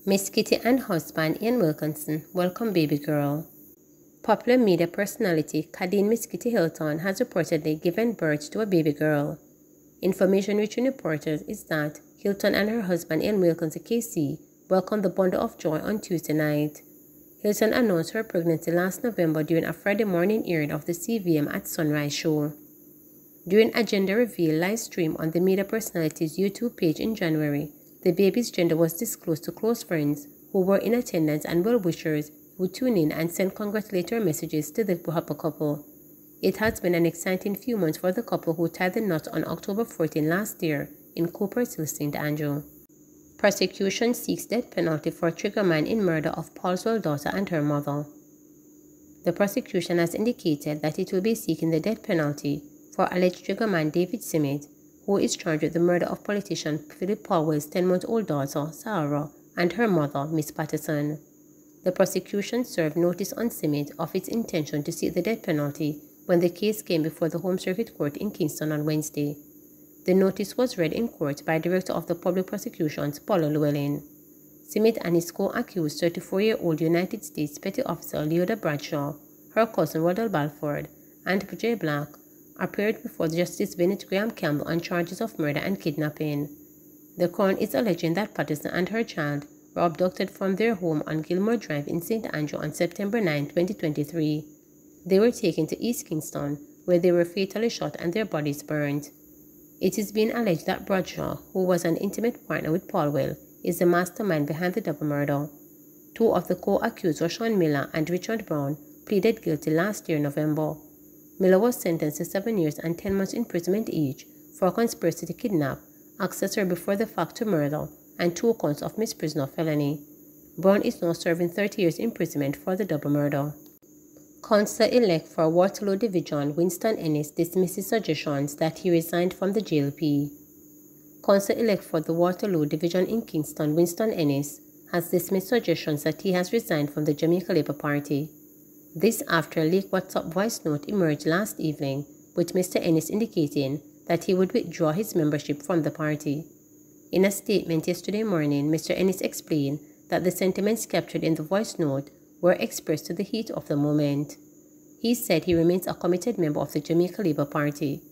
Miss Kitty and husband Ian Wilkinson welcome baby girl. Popular media personality Kadeen Miss Kitty Hilton has reportedly given birth to a baby girl. Information reaching reporters is that Hilton and her husband Ian Wilkinson KC welcomed the bundle of joy on Tuesday night. Hilton announced her pregnancy last November during a Friday morning airing of the CVM at Sunrise show. During a gender reveal live stream on the media personality's YouTube page in January, the baby's gender was disclosed to close friends who were in attendance and well-wishers who tuned in and sent congratulatory messages to the happy couple. It has been an exciting few months for the couple who tied the knot on October 14 last year in Cooper's Hill, St. Andrew. Prosecution seeks death penalty for triggerman in murder of Paulswell's daughter and her mother. The prosecution has indicated that it will be seeking the death penalty for alleged triggerman David Simmet, who is charged with the murder of politician Philip Paulwell's 10-month-old daughter, Sarah, and her mother, Miss Patterson. The prosecution served notice on Simmet of its intention to seek the death penalty when the case came before the Home Circuit Court in Kingston on Wednesday. The notice was read in court by Director of the Public Prosecutions, Paula Llewellyn. Simmet and his co-accused 34-year-old United States Petty Officer Leoda Bradshaw, her cousin Waddell Balford, and Jay Black appeared before Justice Bennett Graham Campbell on charges of murder and kidnapping. The Crown is alleging that Patterson and her child were abducted from their home on Gilmore Drive in St. Andrew on September 9, 2023. They were taken to East Kingston, where they were fatally shot and their bodies burned. It is being alleged that Bradshaw, who was an intimate partner with Paulwell, is the mastermind behind the double murder. Two of the co-accused, Sean Miller and Richard Brown, pleaded guilty last year in November. Miller was sentenced to 7 years and 10 months imprisonment each for conspiracy to kidnap, accessory before the fact to murder, and 2 counts of misprision felony. Brown is now serving 30 years imprisonment for the double murder. Councillor-elect for Waterloo Division Winston Enis dismisses suggestions that he resigned from the JLP. Councillor-elect for the Waterloo Division in Kingston Winston Enis has dismissed suggestions that he has resigned from the Jamaica Labour Party. This after a leaked WhatsApp voice note emerged last evening, with Mr. Enis indicating that he would withdraw his membership from the party. In a statement yesterday morning, Mr. Enis explained that the sentiments captured in the voice note were expressed to the heat of the moment. He said he remains a committed member of the Jamaica Labour Party.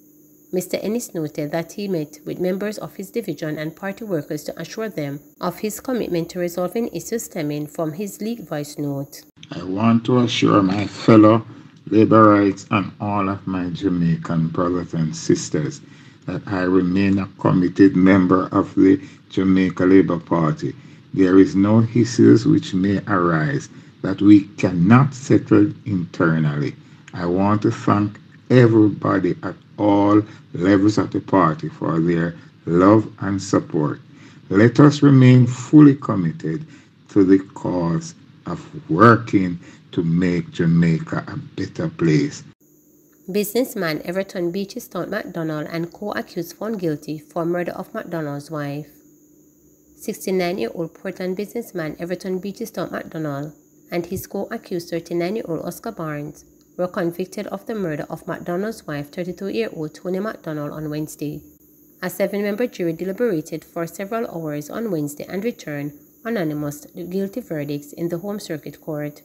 Mr. Enis noted that he met with members of his division and party workers to assure them of his commitment to resolving issues stemming from his leaked voice note. I want to assure my fellow Labourites and all of my Jamaican brothers and sisters that I remain a committed member of the Jamaica Labour Party. There is no issues which may arise that we cannot settle internally. I want to thank everybody at all levels of the party for their love and support. Let us remain fully committed to the cause of working to make Jamaica a better place. Businessman Everton McDonald and Co accused found guilty for murder of McDonald's wife. 69-year-old Portland businessman Everton McDonald and his co-accused 39-year-old Oscar Barnes were convicted of the murder of McDonald's wife, 32-year-old Tony McDonald, on Wednesday. A 7-member jury deliberated for several hours on Wednesday and returned unanimous guilty verdicts in the Home Circuit Court.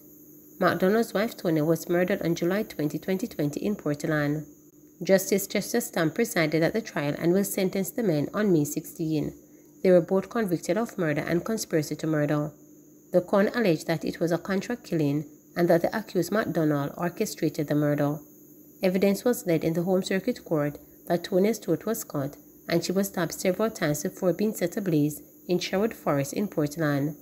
McDonald's wife Tony was murdered on July 20, 2020 in Portland. Justice Chester Stamp presided at the trial and will sentence the men on May 16. They were both convicted of murder and conspiracy to murder. The Crown alleged that it was a contract killing and that the accused McDonald orchestrated the murder. Evidence was led in the Home Circuit Court that Tony's throat was cut and she was stabbed several times before being set ablaze in Sherwood Forest in Portland.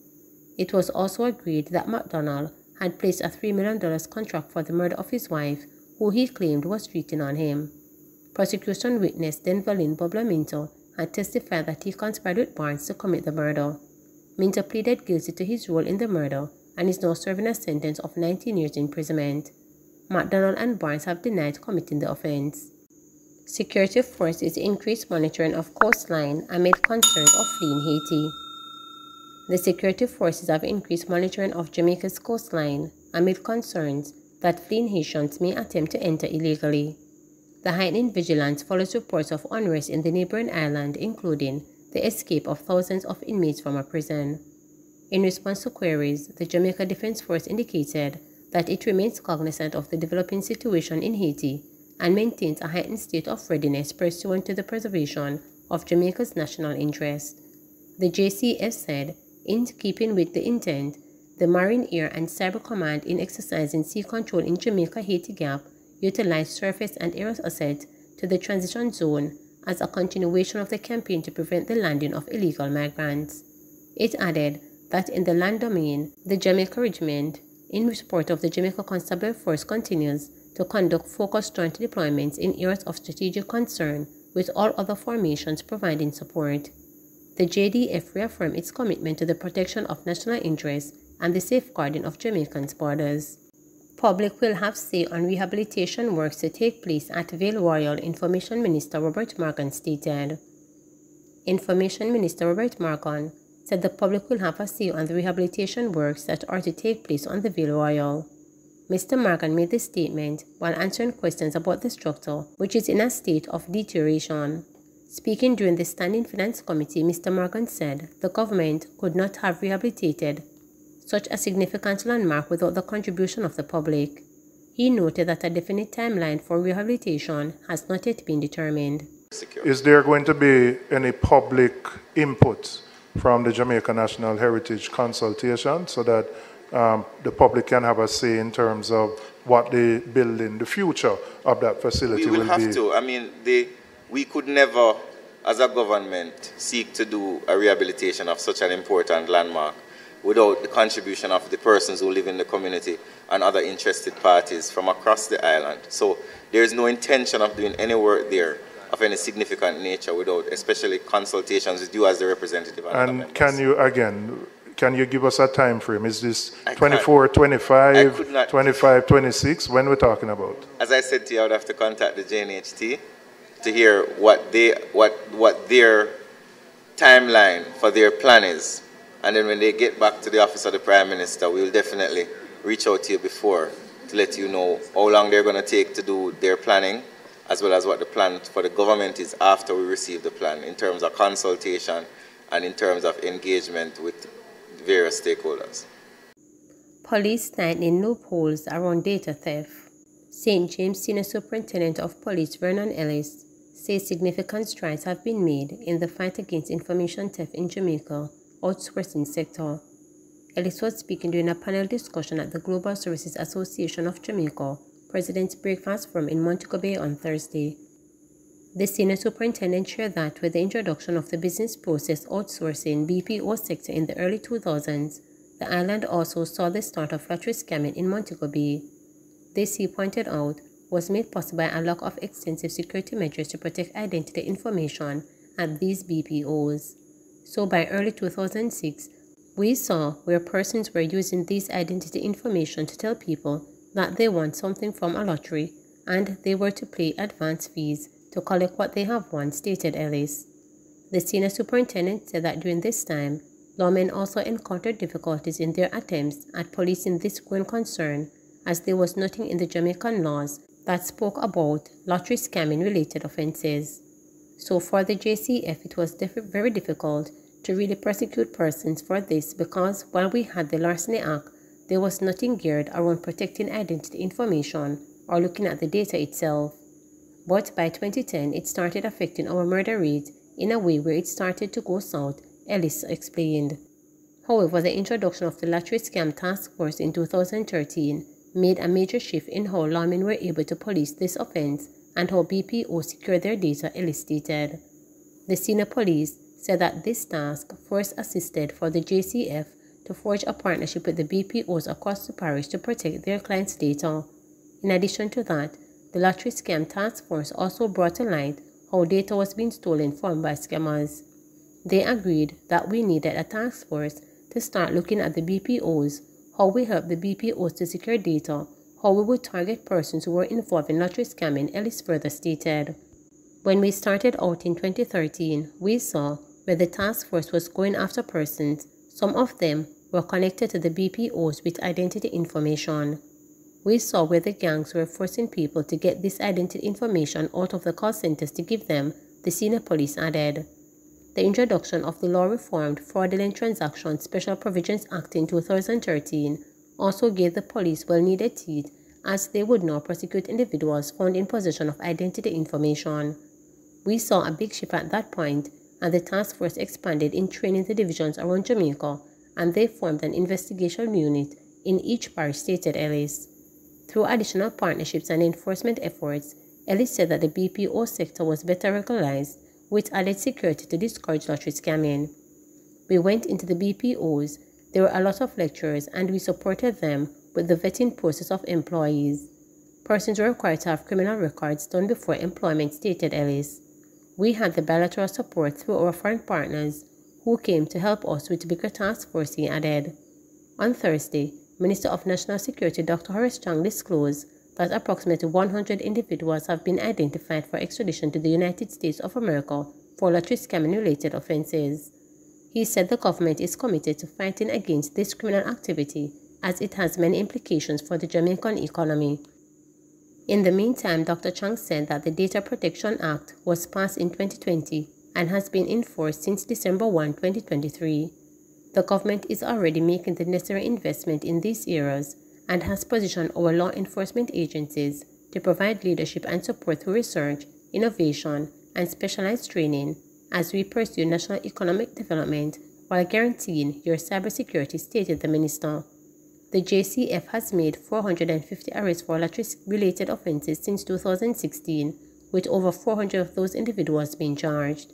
It was also agreed that McDonald had placed a $3 million contract for the murder of his wife, who he claimed was cheating on him. Prosecution witness Denverlin Bobla Minto had testified that he conspired with Barnes to commit the murder. Minto pleaded guilty to his role in the murder and is now serving a sentence of 19 years imprisonment. McDonald and Barnes have denied committing the offense. Security forces increased monitoring of Coastline amid concerns of fleeing Haiti. The security forces have increased monitoring of Jamaica's coastline amid concerns that fleeing Haitians may attempt to enter illegally. The heightened vigilance follows reports of unrest in the neighboring island, including the escape of thousands of inmates from a prison. In response to queries, the Jamaica Defense Force indicated that it remains cognizant of the developing situation in Haiti and maintains a heightened state of readiness pursuant to the preservation of Jamaica's national interest. The JCF said, in keeping with the intent, the Marine, Air, and Cyber Command in exercising sea control in Jamaica-Haiti Gap utilized surface and air assets to the transition zone as a continuation of the campaign to prevent the landing of illegal migrants. It added that in the land domain, the Jamaica Regiment, in support of the Jamaica Constable Force, continues to conduct focused joint deployments in areas of strategic concern, with all other formations providing support. The JDF reaffirmed its commitment to the protection of national interests and the safeguarding of Jamaicans' borders. Public will have say on rehabilitation works to take place at Vale Royal, Information Minister Robert Morgan stated. Information Minister Robert Morgan said the public will have a say on the rehabilitation works that are to take place on the Vale Royal. Mr. Morgan made this statement while answering questions about the structure, which is in a state of deterioration. Speaking during the Standing Finance Committee, Mr. Morgan said the government could not have rehabilitated such a significant landmark without the contribution of the public. He noted that a definite timeline for rehabilitation has not yet been determined. Is there going to be any public input from the Jamaica National Heritage Consultation so that the public can have a say in terms of what they build in the future of that facility? We will have to. I mean, we could never, as a government, seek to do a rehabilitation of such an important landmark without the contribution of the persons who live in the community and other interested parties from across the island. So there is no intention of doing any work there of any significant nature without especially consultations with you as the representative. And can you give us a time frame? Is this 24, 25, 25, 26? When we're talking about? As I said to you, I would have to contact the JNHT to hear what their timeline for their plan is. And then when they get back to the office of the Prime Minister, we will definitely reach out to you before to let you know how long they're going to take to do their planning, as well as what the plan for the government is after we receive the plan in terms of consultation and in terms of engagement with various stakeholders. Police tightening loopholes around data theft. St. James Senior Superintendent of Police Vernon Ellis says significant strides have been made in the fight against information theft in Jamaica outsourcing sector. Ellis was speaking during a panel discussion at the Global Services Association of Jamaica President's Breakfast Forum in Montego Bay on Thursday. The senior superintendent shared that with the introduction of the business process outsourcing BPO sector in the early 2000s, the island also saw the start of lottery scamming in Montego Bay. This, he pointed out, was made possible by a lack of extensive security measures to protect identity information at these BPOs. So by early 2006, we saw where persons were using these identity information to tell people that they want something from a lottery and they were to pay advance fees to collect what they have won, stated Ellis. The senior superintendent said that during this time, lawmen also encountered difficulties in their attempts at policing this growing concern, as there was nothing in the Jamaican laws that spoke about lottery scamming related offences. So for the JCF, it was very difficult to really prosecute persons for this because while we had the Larceny Act, there was nothing geared around protecting identity information or looking at the data itself. But by 2010, it started affecting our murder rate in a way where it started to go south, Ellis explained. However, the introduction of the Lottery Scam Task Force in 2013 made a major shift in how lawmen were able to police this offense and how BPO secured their data, Ellis stated. The senior police said that this task force assisted for the JCF to forge a partnership with the BPOs across the parish to protect their clients' data. In addition to that, the Lottery Scam Task Force also brought to light how data was being stolen from by scammers. They agreed that we needed a task force to start looking at the BPOs, how we help the BPOs to secure data, how we would target persons who were involved in lottery scamming, Ellis further stated. When we started out in 2013, we saw where the task force was going after persons. Some of them were connected to the BPOs with identity information. We saw where the gangs were forcing people to get this identity information out of the call centers to give them, the senior police added. The introduction of the law-reformed Fraudulent Transactions Special Provisions Act in 2013 also gave the police well-needed teeth, as they would now prosecute individuals found in possession of identity information. We saw a big shift at that point, and the task force expanded in training the divisions around Jamaica, and they formed an investigation unit in each parish, stated Ellis. Through additional partnerships and enforcement efforts, Ellis said that the BPO sector was better recognized, with added security to discourage lottery scamming. We went into the BPOs, there were a lot of lecturers, and we supported them with the vetting process of employees. Persons were required to have criminal records done before employment, stated Ellis. We had the bilateral support through our foreign partners, who came to help us with bigger task force, he added. On Thursday, Minister of National Security Dr. Horace Chang disclosed that approximately 100 individuals have been identified for extradition to the United States of America for lottery scamming-related offenses. He said the government is committed to fighting against this criminal activity, as it has many implications for the Jamaican economy. In the meantime, Dr. Chang said that the Data Protection Act was passed in 2020 and has been enforced since December 1, 2023. The government is already making the necessary investment in these areas and has positioned our law enforcement agencies to provide leadership and support through research, innovation, and specialized training as we pursue national economic development while guaranteeing your cybersecurity, stated the minister. The JCF has made 450 arrests for lottery-related offenses since 2016, with over 400 of those individuals being charged.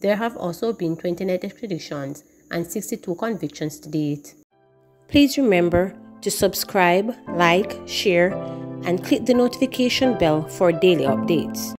There have also been 29 extraditions and 62 convictions to date. Please remember to subscribe, like, share, and click the notification bell for daily updates.